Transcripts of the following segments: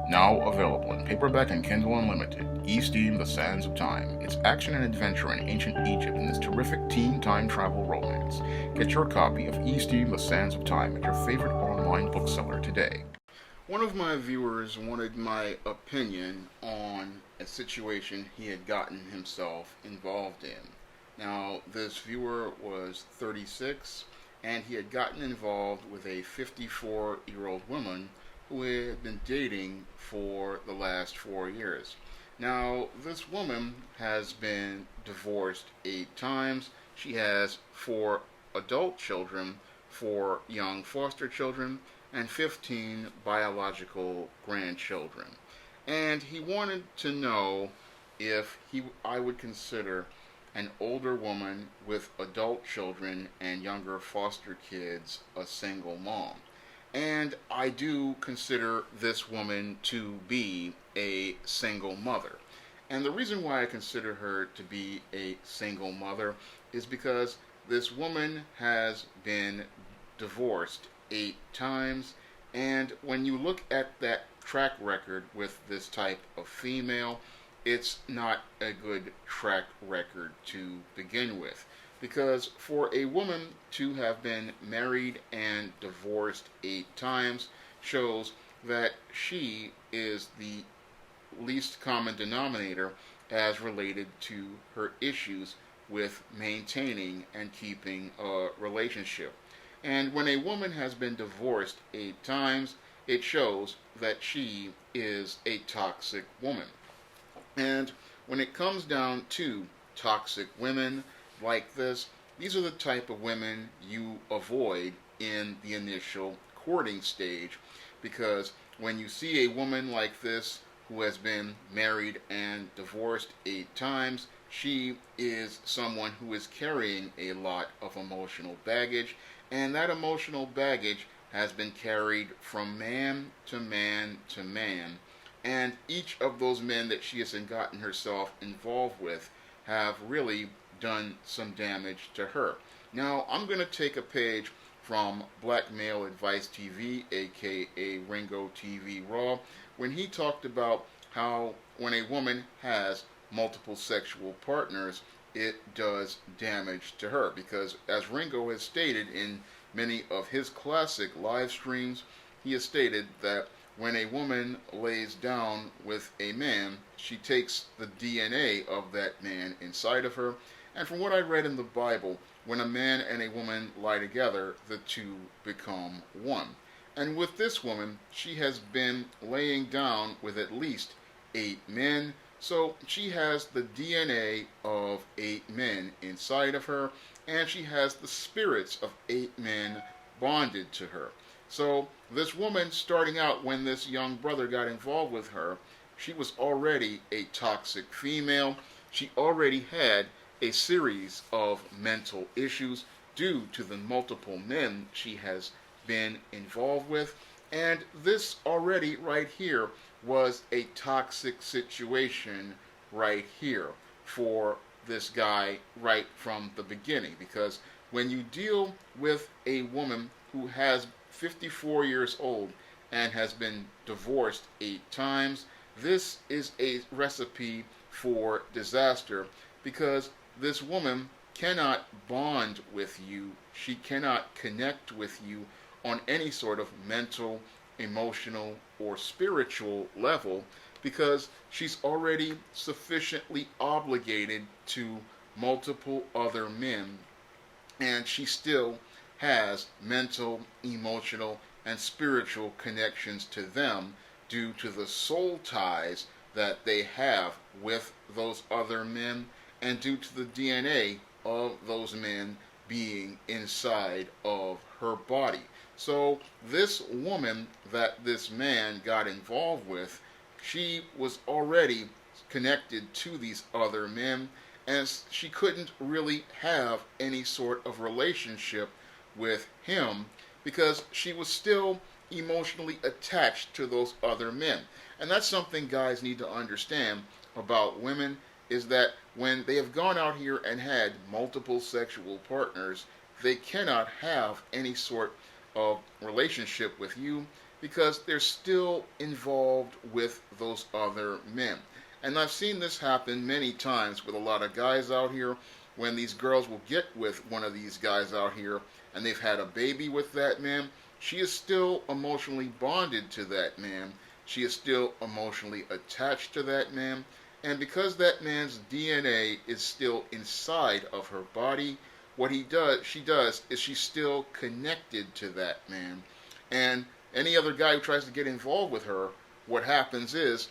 Now available in paperback and Kindle Unlimited, E-Steam The Sands of Time. It's action and adventure in ancient Egypt in this terrific teen time travel romance. Get your copy of E-Steam The Sands of Time at your favorite online bookseller today. One of my viewers wanted my opinion on a situation he had gotten himself involved in. Now, this viewer was 36 and he had gotten involved with a 54-year-old woman who had been dating for the last 4 years. Now, this woman has been divorced 8 times. She has 4 adult children, 4 young foster children, and 15 biological grandchildren. And he wanted to know if I would consider an older woman with adult children and younger foster kids a single mom. And I do consider this woman to be a single mother. And the reason why I consider her to be a single mother is because this woman has been divorced 8 times. And when you look at that track record with this type of female, it's not a good track record to begin with. Because for a woman to have been married and divorced 8 times shows that she is the least common denominator as related to her issues with maintaining and keeping a relationship. And when a woman has been divorced 8 times, it shows that she is a toxic woman. And when it comes down to toxic women like this, these are the type of women you avoid in the initial courting stage, because when you see a woman like this who has been married and divorced 8 times, she is someone who is carrying a lot of emotional baggage, and that emotional baggage has been carried from man to man to man. And each of those men that she has gotten herself involved with have really done some damage to her. Now, I'm going to take a page from Black Male Advice TV, aka Ringo TV Raw, when he talked about how when a woman has multiple sexual partners, it does damage to her. Because as Ringo has stated in many of his classic live streams, he has stated that when a woman lays down with a man, she takes the DNA of that man inside of her. And from what I read in the Bible, when a man and a woman lie together, the two become one. And with this woman, she has been laying down with at least 8 men. So she has the DNA of 8 men inside of her, and she has the spirits of 8 men bonded to her. So this woman, starting out when this young brother got involved with her, she was already a toxic female. She already had a series of mental issues due to the multiple men she has been involved with. And this already right here was a toxic situation right here for this guy right from the beginning. Because when you deal with a woman who has 54 years old and has been divorced 8 times, this is a recipe for disaster, because this woman cannot bond with you. She cannot connect with you on any sort of mental, emotional, or spiritual level, because she's already sufficiently obligated to multiple other men, and she still has mental, emotional, and spiritual connections to them due to the soul ties that they have with those other men, and due to the DNA of those men being inside of her body. So this woman that this man got involved with, she was already connected to these other men, and she couldn't really have any sort of relationship with him because she was still emotionally attached to those other men. And that's something guys need to understand about women, is that when they have gone out here and had multiple sexual partners, they cannot have any sort of relationship with you, because they're still involved with those other men. And I've seen this happen many times with a lot of guys out here when these girls will get with one of these guys out here and they've had a baby with that man. She is still emotionally bonded to that man. She is still emotionally attached to that man. And because that man's DNA is still inside of her body, she does is she's still connected to that man. And any other guy who tries to get involved with her, what happens is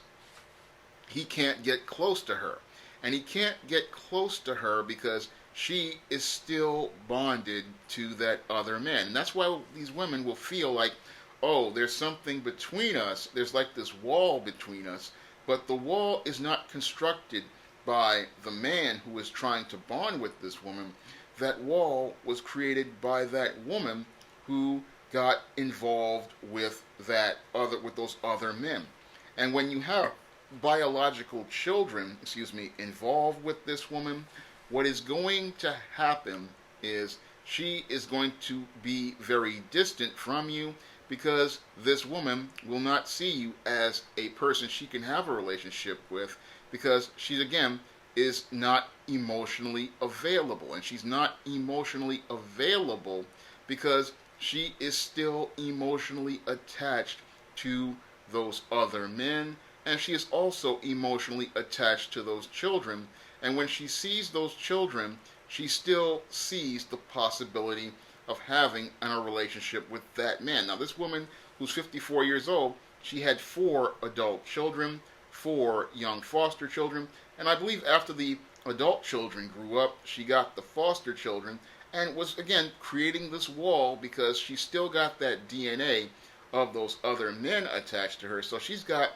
he can't get close to her. And he can't get close to her because she is still bonded to that other man. And that's why these women will feel like, oh, there's something between us. There's like this wall between us. But the wall is not constructed by the man who is trying to bond with this woman. That wall was created by that woman who got involved with those other men. And when you have biological children, involved with this woman, what is going to happen is she is going to be very distant from you because this woman will not see you as a person she can have a relationship with because she, again, is not emotionally available. And she's not emotionally available because she is still emotionally attached to those other men, and she is also emotionally attached to those children. And when she sees those children, she still sees the possibility of having a relationship with that man. Now, this woman who's 54 years old, she had 4 adult children, 4 young foster children, and I believe after the adult children grew up, she got the foster children and was, again, creating this wall because she still got that DNA of those other men attached to her. So she's got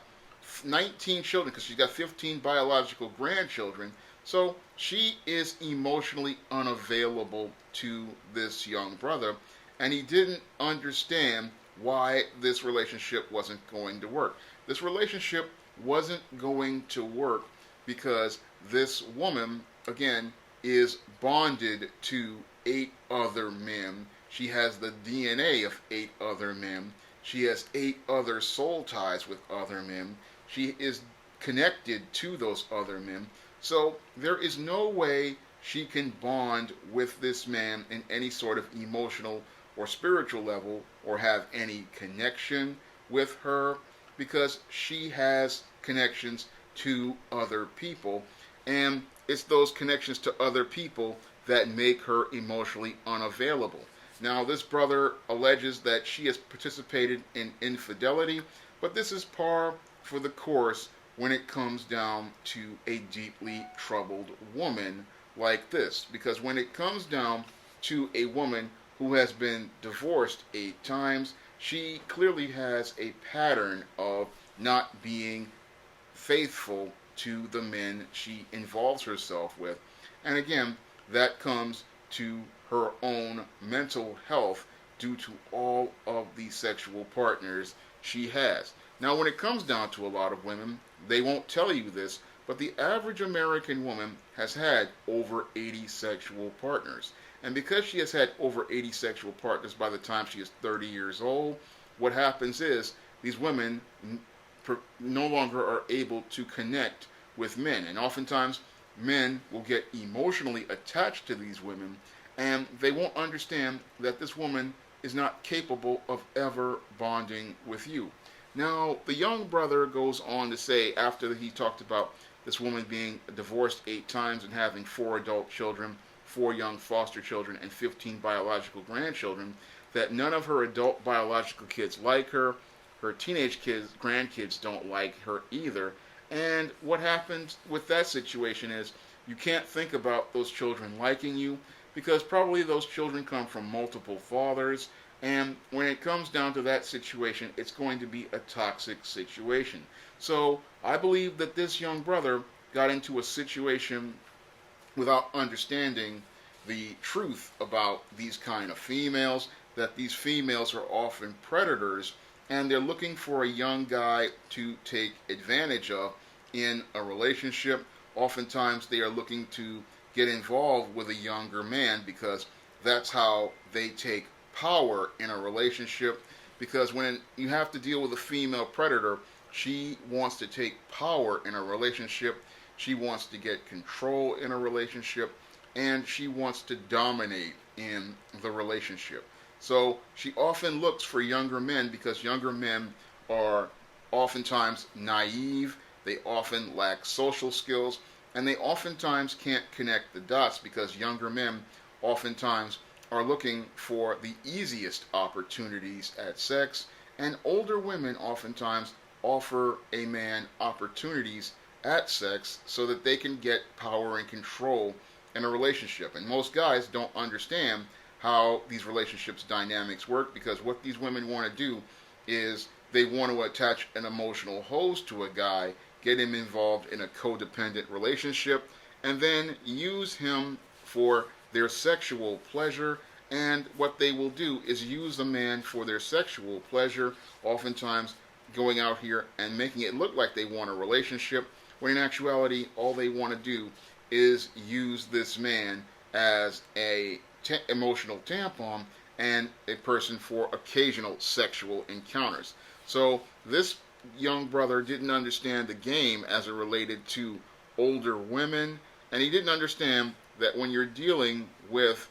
19 children because she's got 15 biological grandchildren. So she is emotionally unavailable to this young brother, and he didn't understand why this relationship wasn't going to work. This relationship wasn't going to work because this woman, again, is bonded to 8 other men. She has the DNA of 8 other men. She has 8 other soul ties with other men. She is connected to those other men. So there is no way she can bond with this man in any sort of emotional or spiritual level or have any connection with her because she has connections to other people. And it's those connections to other people that make her emotionally unavailable. Now, this brother alleges that she has participated in infidelity, but this is par for the course when it comes down to a deeply troubled woman like this. Because when it comes down to a woman who has been divorced 8 times, she clearly has a pattern of not being faithful to the men she involves herself with. And again, that comes to her own mental health due to all of the sexual partners she has. Now, when it comes down to a lot of women, they won't tell you this, but the average American woman has had over 80 sexual partners. And because she has had over 80 sexual partners by the time she is 30 years old, what happens is these women no longer are able to connect with men. And oftentimes, men will get emotionally attached to these women, and they won't understand that this woman is not capable of ever bonding with you. Now, the young brother goes on to say, after he talked about this woman being divorced 8 times and having 4 adult children, 4 young foster children, and 15 biological grandchildren, that none of her adult biological kids like her. Her teenage grandkids don't like her either. And what happens with that situation is you can't think about those children liking you because probably those children come from multiple fathers. And when it comes down to that situation, it's going to be a toxic situation. So I believe that this young brother got into a situation without understanding the truth about these kind of females, that these females are often predators, and they're looking for a young guy to take advantage of in a relationship. Oftentimes they are looking to get involved with a younger man because that's how they take power in a relationship, because when you have to deal with a female predator, she wants to take power in a relationship, she wants to get control in a relationship, and she wants to dominate in the relationship. So she often looks for younger men because younger men are oftentimes naive, they often lack social skills, and they oftentimes can't connect the dots because younger men oftentimes are looking for the easiest opportunities at sex, and older women oftentimes offer a man opportunities at sex so that they can get power and control in a relationship. And most guys don't understand how these relationships dynamics work because what these women want to do is they want to attach an emotional hose to a guy, get him involved in a codependent relationship, and then use him for their sexual pleasure. And what they will do is use the man for their sexual pleasure, oftentimes going out here and making it look like they want a relationship, when in actuality all they want to do is use this man as a emotional tampon and a person for occasional sexual encounters. So this young brother didn't understand the game as it related to older women, and he didn't understand that when you're dealing with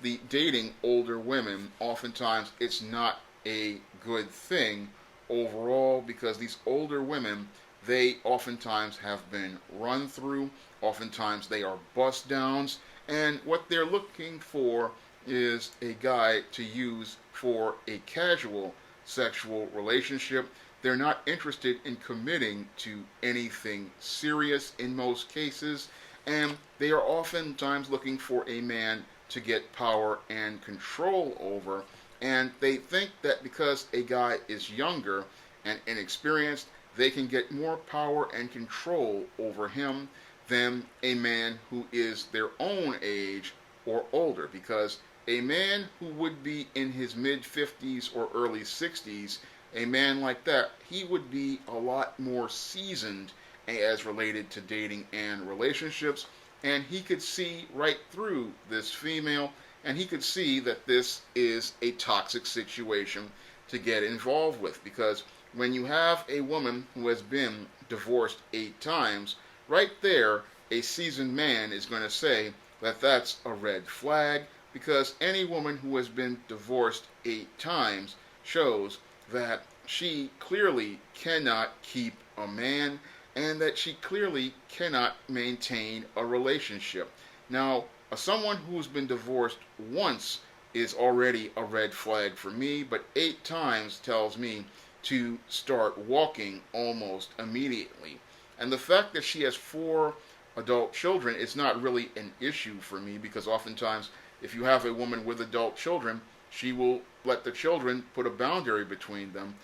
the dating older women, oftentimes it's not a good thing overall because these older women, they oftentimes have been run through, oftentimes they are bust downs, and what they're looking for is a guy to use for a casual sexual relationship. They're not interested in committing to anything serious in most cases, and they are oftentimes looking for a man to get power and control over, and they think that because a guy is younger and inexperienced, they can get more power and control over him than a man who is their own age or older, because a man who would be in his mid-50s or early 60s, a man like that, he would be a lot more seasoned as related to dating and relationships, and he could see right through this female, and he could see that this is a toxic situation to get involved with, because when you have a woman who has been divorced 8 times, right there, a seasoned man is going to say that that's a red flag, because any woman who has been divorced 8 times shows that she clearly cannot keep a man and that she clearly cannot maintain a relationship. Now, someone who's been divorced once is already a red flag for me, but 8 times tells me to start walking almost immediately. And the fact that she has 4 adult children is not really an issue for me, because oftentimes if you have a woman with adult children, she will let the children put a boundary between them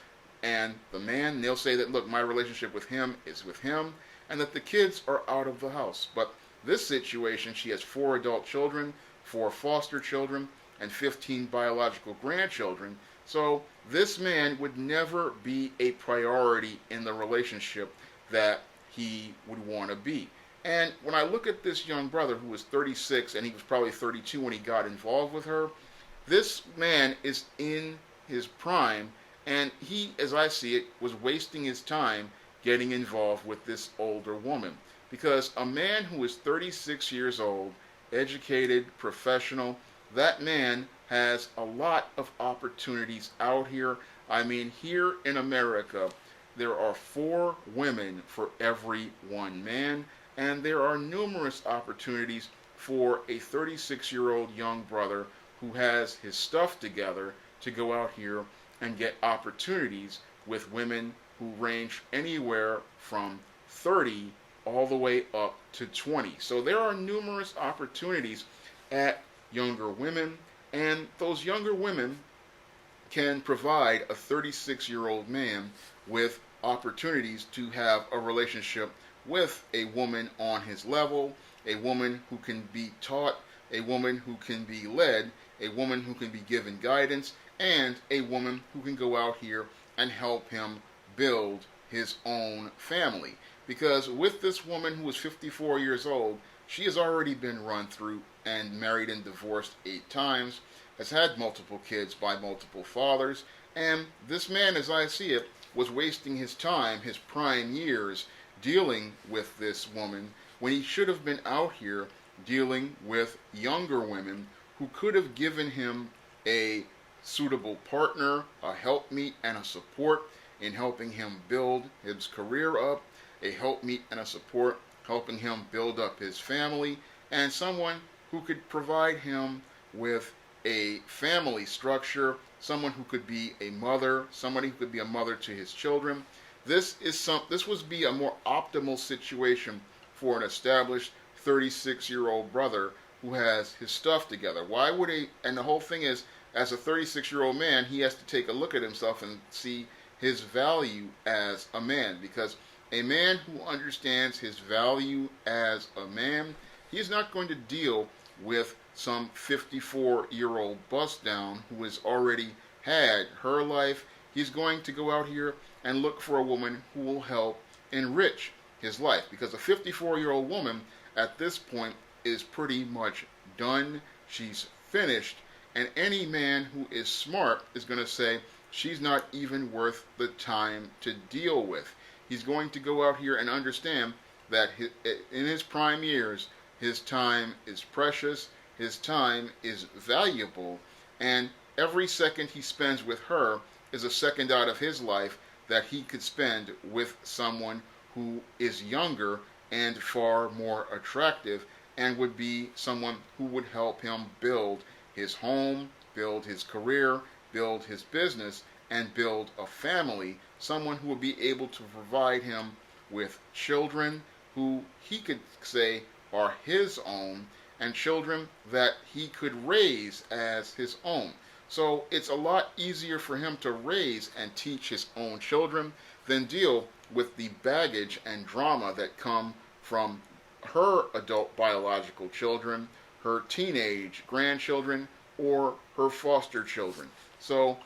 and the man. They'll say that, look, my relationship with him is with him, and that the kids are out of the house. But this situation, she has 4 adult children, 4 foster children, and 15 biological grandchildren. So this man would never be a priority in the relationship that he would want to be. And when I look at this young brother who was 36, and he was probably 32 when he got involved with her, this man is in his prime, and he, as I see it, was wasting his time getting involved with this older woman. Because a man who is 36 years old, educated, professional, that man has a lot of opportunities out here. I mean, here in America, there are 4 women for every 1 man, and there are numerous opportunities for a 36-year-old young brother who has his stuff together to go out here and get opportunities with women who range anywhere from 30 all the way up to 20. So there are numerous opportunities at younger women, and those younger women can provide a 36-year-old man with opportunities to have a relationship with a woman on his level, a woman who can be taught, a woman who can be led, a woman who can be given guidance, and a woman who can go out here and help him build his own family. Because with this woman who is 54 years old, she has already been run through and married and divorced 8 times, has had multiple kids by multiple fathers, And this man, as I see it, was wasting his time, his prime years, dealing with this woman when he should have been out here dealing with younger women who could have given him a suitable partner, a helpmeet, and a support in helping him build his career up, a helpmeet and a support helping him build up his family, and someone who could provide him with a family structure, someone who could be a mother, somebody who could be a mother to his children. This would be a more optimal situation for an established 36-year-old brother who has his stuff together. Why would he? And the whole thing is, as a 36-year-old man, he has to take a look at himself and see his value as a man, because a man who understands his value as a man, he's not going to deal with some 54-year-old bust down who has already had her life. He's going to go out here and look for a woman who will help enrich his life, because a 54-year-old woman at this point is pretty much done. She's finished, and any man who is smart is going to say she's not even worth the time to deal with. He's going to go out here and understand that in his prime years, his time is precious, his time is valuable, and every second he spends with her is a second out of his life that he could spend with someone who is younger and far more attractive, and would be someone who would help him build his home, build his career, build his business, and build a family. Someone who would be able to provide him with children who he could say are his own, and children that he could raise as his own. So it's a lot easier for him to raise and teach his own children than deal with the baggage and drama that come from her adult biological children, her teenage grandchildren, or her foster children. So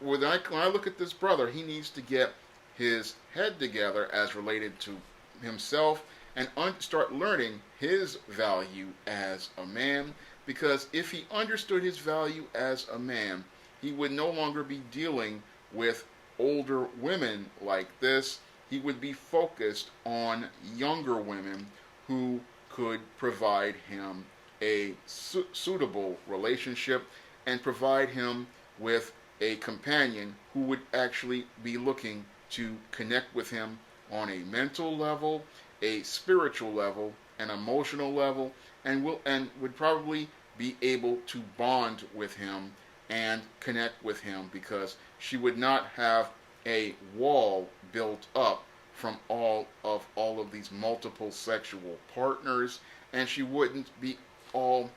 when I look at this brother, he needs to get his head together as related to himself and start learning his value as a man, because if he understood his value as a man, he would no longer be dealing with older women like this. He would be focused on younger women who could provide him a suitable relationship and provide him with a companion who would actually be looking to connect with him on a mental level, a spiritual level, an emotional level, and would probably be able to bond with him and connect with him, because she would not have a wall built up from all of these multiple sexual partners, and she wouldn't be all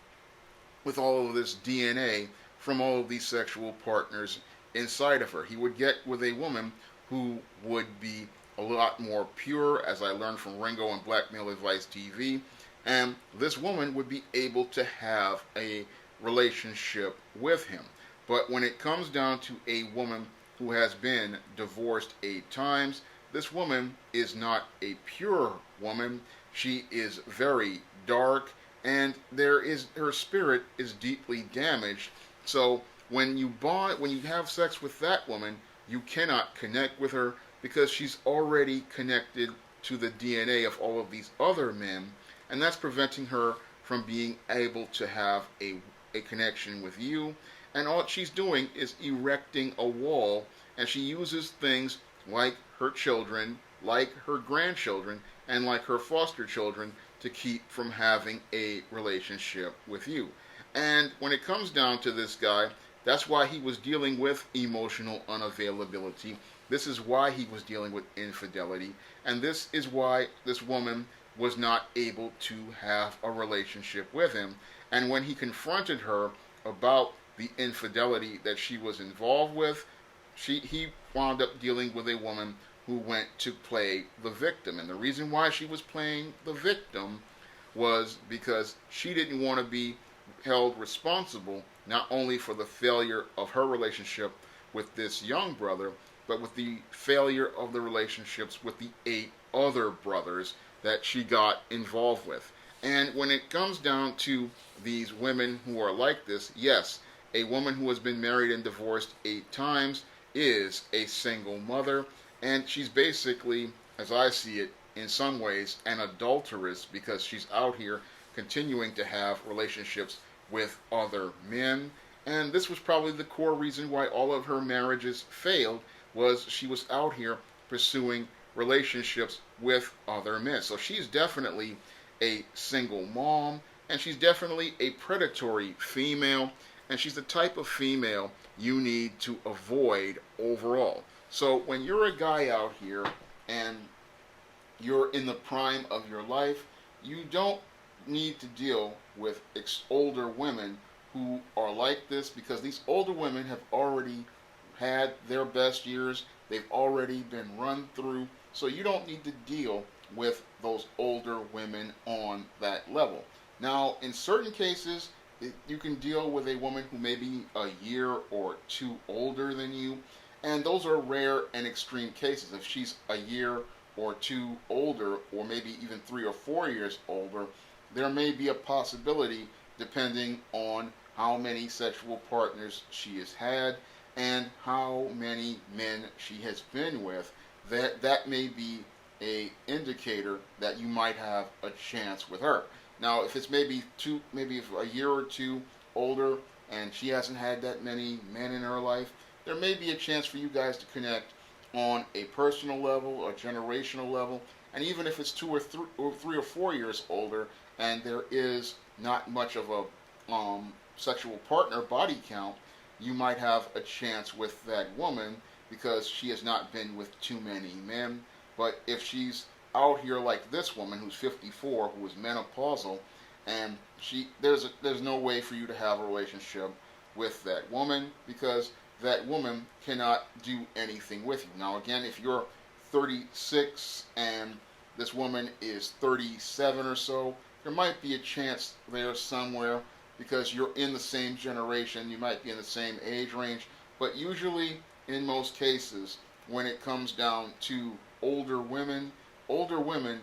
with all of this DNA from all of these sexual partners inside of her. He would get with a woman who would be a lot more pure, as I learned from Ringo and Black Male Advice TV, and this woman would be able to have a relationship with him. But when it comes down to a woman who has been divorced 8 times, this woman is not a pure woman. She is very dark, and her spirit is deeply damaged. So when you have sex with that woman, you cannot connect with her, because she's already connected to the DNA of all of these other men, and that's preventing her from being able to have a connection with you. And all she's doing is erecting a wall, and she uses things like her children, like her grandchildren, and like her foster children to keep from having a relationship with you. And when it comes down to this guy, that's why he was dealing with emotional unavailability. This is why he was dealing with infidelity. And this is why this woman was not able to have a relationship with him. And when he confronted her about the infidelity that she was involved with, he wound up dealing with a woman who went to play the victim. And the reason why she was playing the victim was because she didn't want to be held responsible not only for the failure of her relationship with this young brother, but with the failure of the relationships with the 8 other brothers that she got involved with. And when it comes down to these women who are like this, yes, a woman who has been married and divorced 8 times is a single mother, and she's basically, as I see it, in some ways, an adulteress because she's out here continuing to have relationships with other men. And this was probably the core reason why all of her marriages failed, was she was out here pursuing relationships with other men. So she's definitely a single mom, and she's definitely a predatory female, and she's the type of female you need to avoid overall. So when you're a guy out here and you're in the prime of your life, you don't need to deal with older women who are like this, because these older women have already had their best years. They've already been run through. So you don't need to deal with those older women on that level. Now, in certain cases, you can deal with a woman who may be a year or two older than you, and those are rare and extreme cases. If she's a year or two older, or maybe even 3 or 4 years older, there may be a possibility, depending on how many sexual partners she has had and how many men she has been with, that may be a indicator that you might have a chance with her. Now, if it's maybe a year or two older, and she hasn't had that many men in her life, there may be a chance for you guys to connect on a personal level, a generational level, and even if it's 2 or 3 or 4 years older, and there is not much of a sexual partner body count, you might have a chance with that woman because she has not been with too many men. But if she's out here like this woman who's 54, who is menopausal, and there's no way for you to have a relationship with that woman, because that woman cannot do anything with you. Now again, if you're 36 and this woman is 37 or so, there might be a chance there somewhere, because you're in the same generation, you might be in the same age range. But usually, in most cases, when it comes down to older women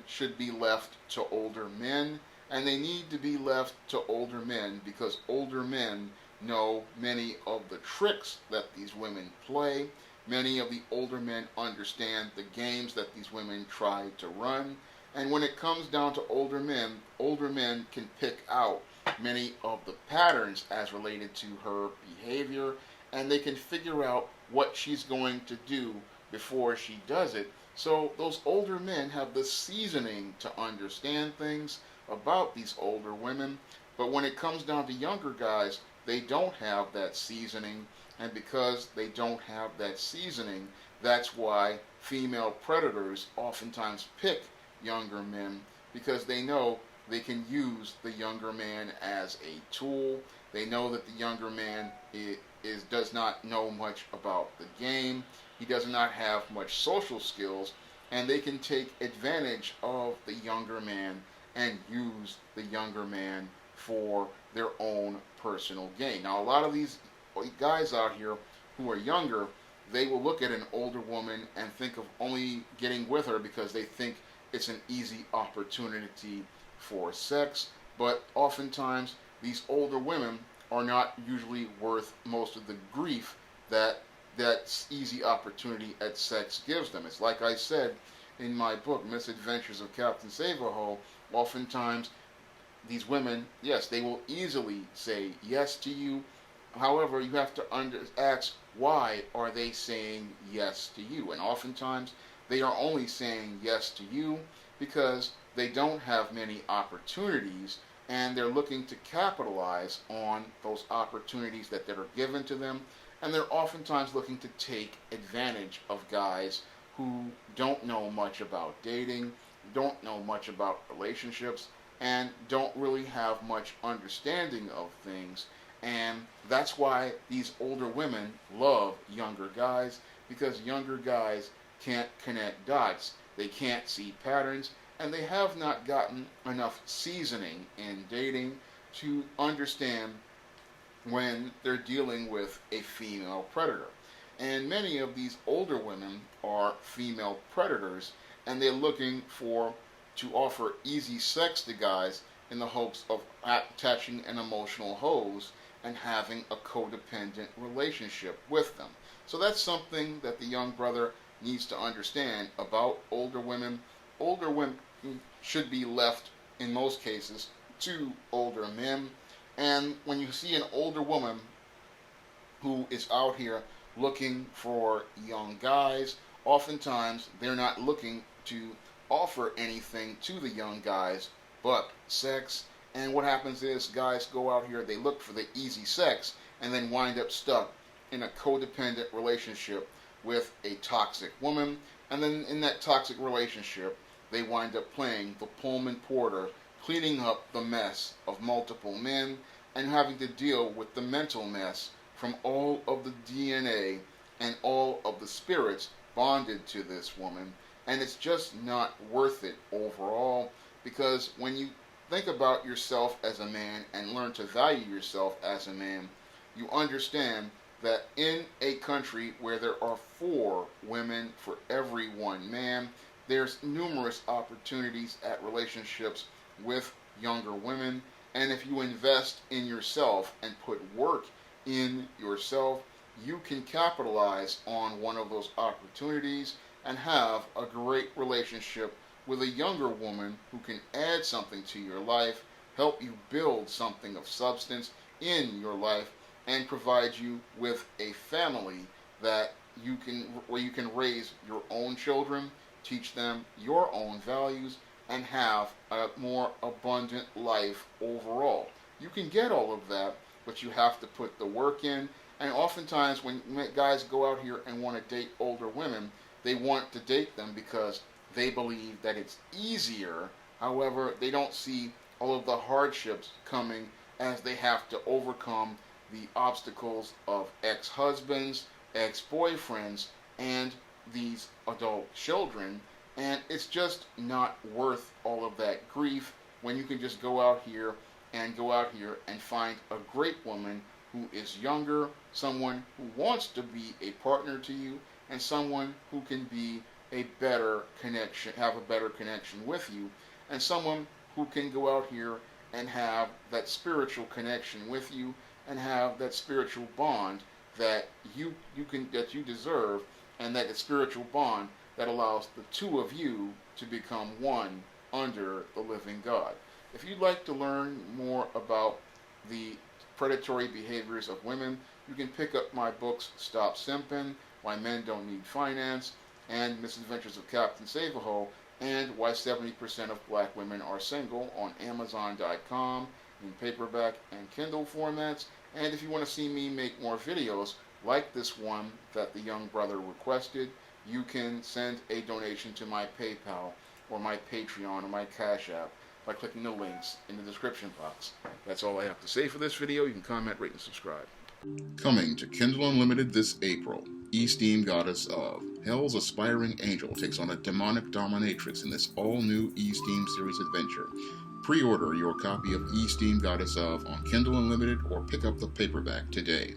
should be left to older men, and they need to be left to older men because older men know many of the tricks that these women play. Many of the older men understand the games that these women try to run. And when it comes down to older men can pick out many of the patterns as related to her behavior, and they can figure out what she's going to do before she does it. So those older men have the seasoning to understand things about these older women. But when it comes down to younger guys, they don't have that seasoning. And because they don't have that seasoning, that's why female predators oftentimes pick younger men, because they know they can use the younger man as a tool. They know that the younger man does not know much about the game. He does not have much social skills, and they can take advantage of the younger man and use the younger man for their own personal gain. Now, a lot of these guys out here who are younger, they will look at an older woman and think of only getting with her because they think it's an easy opportunity for sex. But oftentimes, these older women are not usually worth most of the grief that easy opportunity at sex gives them. It's like I said in my book, Misadventures of Captain Save-A-Ho, oftentimes these women, yes, they will easily say yes to you. However, you have to ask, why are they saying yes to you? And oftentimes, they are only saying yes to you because they don't have many opportunities, and they're looking to capitalize on those opportunities that are given to them. And they're oftentimes looking to take advantage of guys who don't know much about dating, don't know much about relationships, and don't really have much understanding of things. And that's why these older women love younger guys, because younger guys can't connect dots. They can't see patterns, and they have not gotten enough seasoning in dating to understand when they're dealing with a female predator. And many of these older women are female predators, and they're looking to offer easy sex to guys in the hopes of attaching an emotional hose and having a codependent relationship with them. So that's something that the young brother needs to understand about older women. Older women should be left, in most cases, to older men. And when you see an older woman who is out here looking for young guys, oftentimes they're not looking to offer anything to the young guys but sex. And what happens is guys go out here, they look for the easy sex, and then wind up stuck in a codependent relationship with a toxic woman. And then in that toxic relationship, they wind up playing the Pullman Porter, cleaning up the mess of multiple men and having to deal with the mental mess from all of the DNA and all of the spirits bonded to this woman. And it's just not worth it overall, because when you think about yourself as a man and learn to value yourself as a man, you understand that in a country where there are 4 women for every 1 man, there's numerous opportunities at relationships with younger women. And if you invest in yourself and put work in yourself, you can capitalize on one of those opportunities and have a great relationship with a younger woman who can add something to your life, help you build something of substance in your life, and provide you with a family that where you can raise your own children, teach them your own values, and have a more abundant life overall. You can get all of that, but you have to put the work in. And oftentimes when guys go out here and want to date older women, they want to date them because they believe that it's easier. However, they don't see all of the hardships coming as they have to overcome the obstacles of ex-husbands, ex-boyfriends, and these adult children. And it's just not worth all of that grief when you can just go out here and find a great woman who is younger, someone who wants to be a partner to you, and someone who can be a better connection, have a better connection with you, and someone who can go out here and have that spiritual connection with you and have that spiritual bond that you deserve, and that spiritual bond that allows the two of you to become one under the living God. If you'd like to learn more about the predatory behaviors of women, you can pick up my books, Stop Simpin', Why Men Don't Need Finance, and Misadventures of Captain Save-A-Ho, and Why 70% of Black Women Are Single on Amazon.com in paperback and Kindle formats. And if you want to see me make more videos like this one that the young brother requested, you can send a donation to my PayPal or my Patreon or my Cash App by clicking the links in the description box. That's all I have to say for this video. You can comment, rate, and subscribe. Coming to Kindle Unlimited this April, Esteemed Goddess of. Hell's aspiring angel takes on a demonic dominatrix in this all-new Esteemed series adventure. Pre-order your copy of Esteemed Goddess of on Kindle Unlimited or pick up the paperback today.